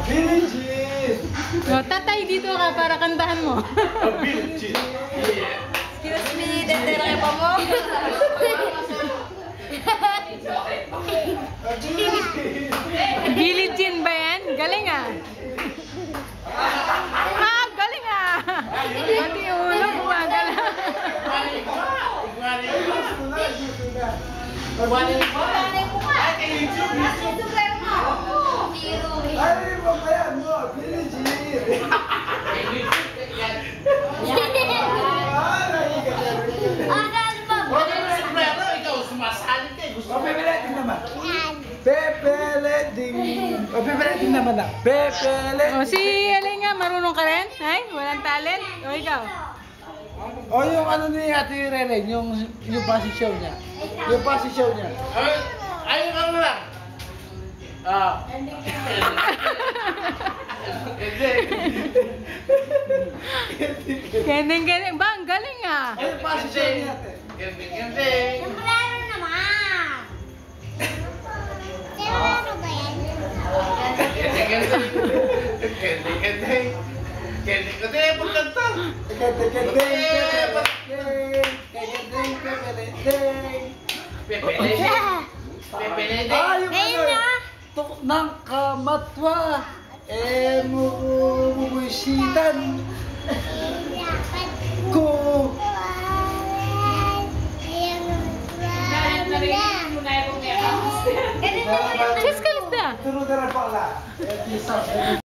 Billie Jean! O, tatay dito ka para kantahan mo. Billie Jean! Excuse me, dendera pa mo? Billie Jean ba yan? Galing ah. Ah, galing ah. Pati ulo gumagala. Ay, mo ba yan mo? Billie Jean! Pepeleting naman. Pepeleting. Pepeleting naman na. Pepeleting. O, si Ellen nga, marunong ka rin? Ay, walang talent? O, ikaw? O yung ano ni Ate Reren, yung basi show niya. Yung basi show niya. Ayun ka mo lang. Ah. Galing. Ba, ang galing ah. Ay, yung basi show niya ate. Gending. Sombrero naman! Sombrero ba yan? Gending. Kasi pagkanta. Pepele. Ah, yung Ayun ano. na. Tok ng kamatwa. Mumusitan ko. Cheers ka lang. Turo na rin pala.